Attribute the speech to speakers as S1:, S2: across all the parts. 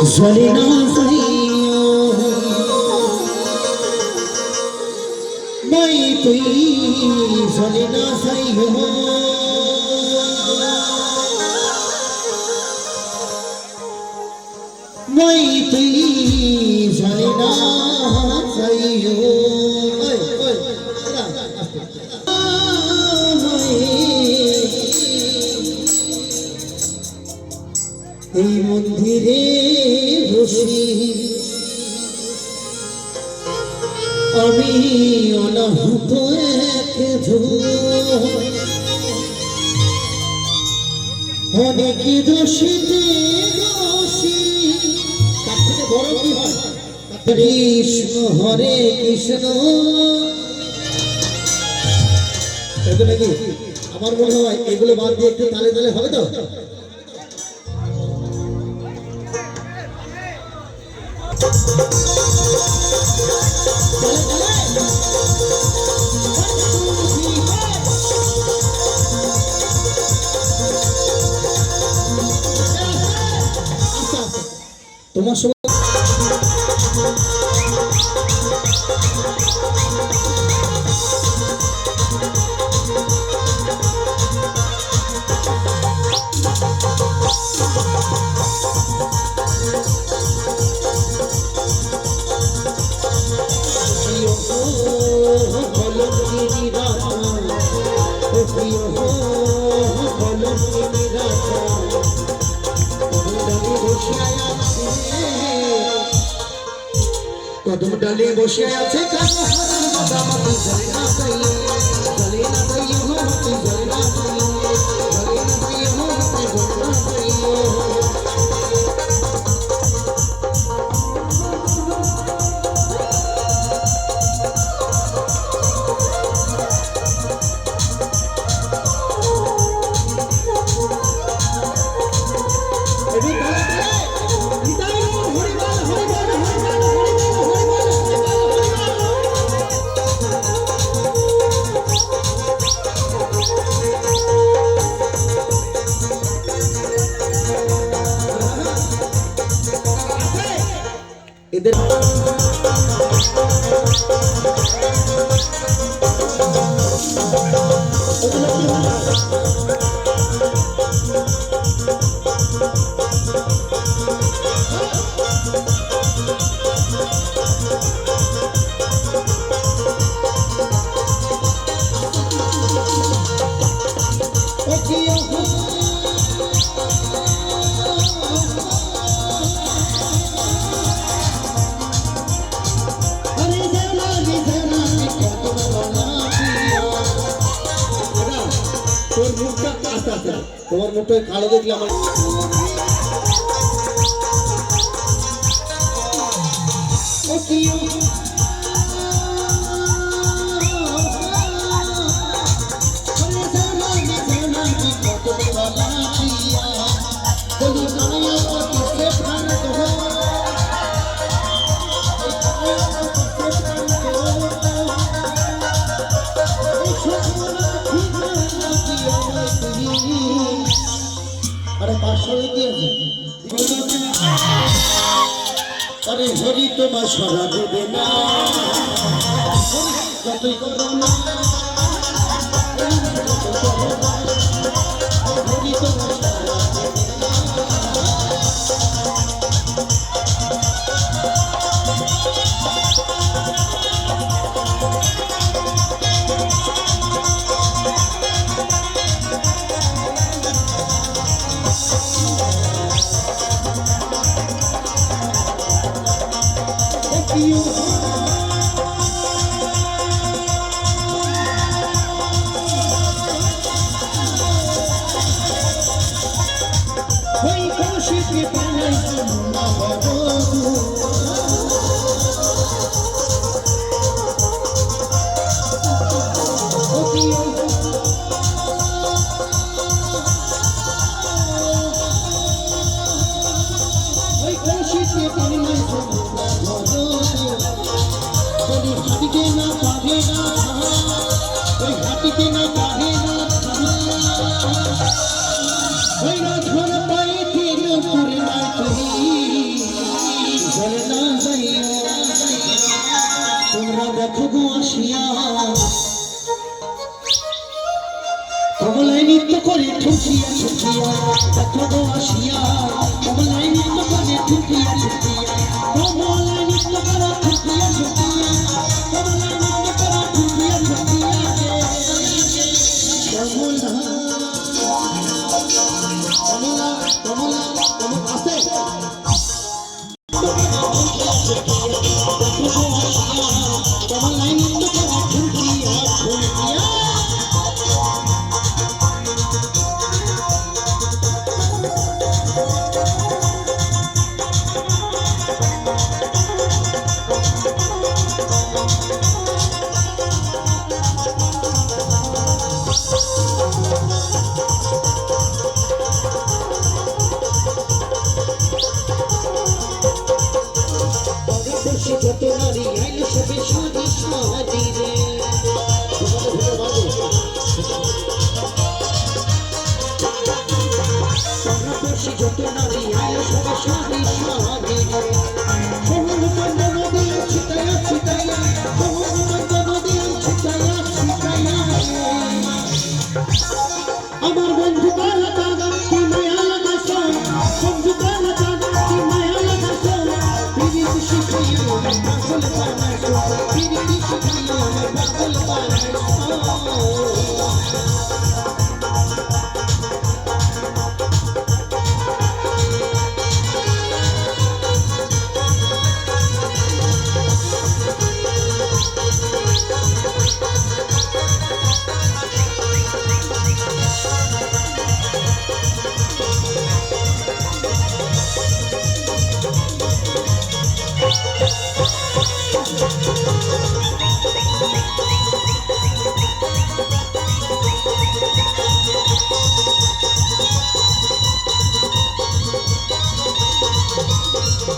S1: जलना सहियो मैं तुई जलना सहियो मैं तुई जलना सहियो এই মন্দিরে বসি আমি অনাহুত এক অনেক দোষীতে দোষী তার থেকে বড় কি হয় কৃষ্ণ হরে কৃষ্ণ নাকি আমার মনে হয় এগুলো বাদ দিয়ে একটু তালে তালে হবে তো তোমার সময় कदम डाले बसे आछे कानो दामाती जलना सहियो जलना सहियो मती जलना सहियो जलना सहियो मती जलना सहियो इधर তোমার মুখটা কালো দেখলে আমার अरे हरि तुम्हार सरा देवे ना যতই করো না हरि तुम्हार सरा देवे ঠুকিয়া ঠুকিয়া দেখো গো আসিয়া কমলায় নৃত্য করে ঠুকিয়া ঠুকিয়া কমলায় নৃত্য করে ঠুকিয়া ঠুকিয়া কমলায় নৃত্য করে ঠুকিয়া ঠুকিয়া কমলা কমলা কমলা কমলা আছে কমলায় নৃত্য করে ঠুকিয়া ঠুকিয়া যত নারী আইলো সবে সাজি সাজি রে পরপরশি যত নারী আইলো সবে সাজি সাজি রে সমুদ্র চন্দ্র নদী ছিটায়া ছিটায়া সমুদ্র চন্দ্র নদী ছিটায়া ছিটায়া আমার বন্ধু কালা কালা কি মায়া লাগাছো বন্ধু কালা কালা কি মায়া লাগাছো বিবি শিখাইয়া আমার পাগল বানাইছো বিবি শিখাইয়া আমার পাগল বানাইছো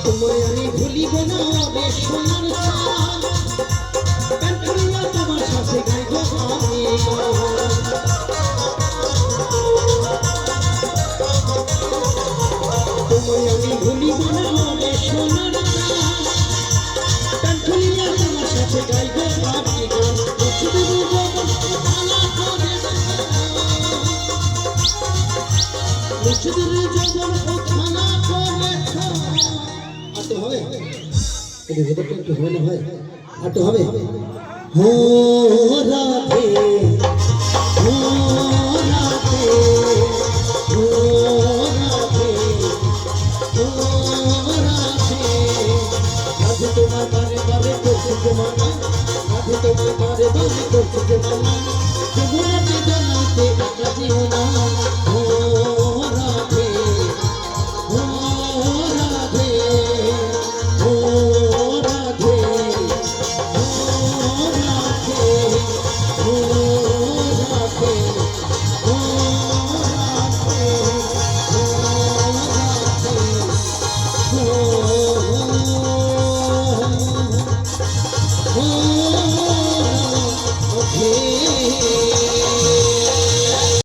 S1: তোমায় আমি ভুলিব না রে সোনার চাঁদ কান্টুরিয়া তোমার সাথে গাইব আমি তোমায় আমি ভুলিব না রে সোনার চাঁদ কান্টুরিয়া তোমার সাথে গাইব আমি মুর্শিদের জীবন ওঠানা করে আটো হবে এটা ভেতরটা একটু হবে না ভাই আটো হবে হো রাধে হো রাধে হো রাধে হো রাধে রাধে তোমার বারে বারে করছে তোমার রাধে তোমার বারে বারে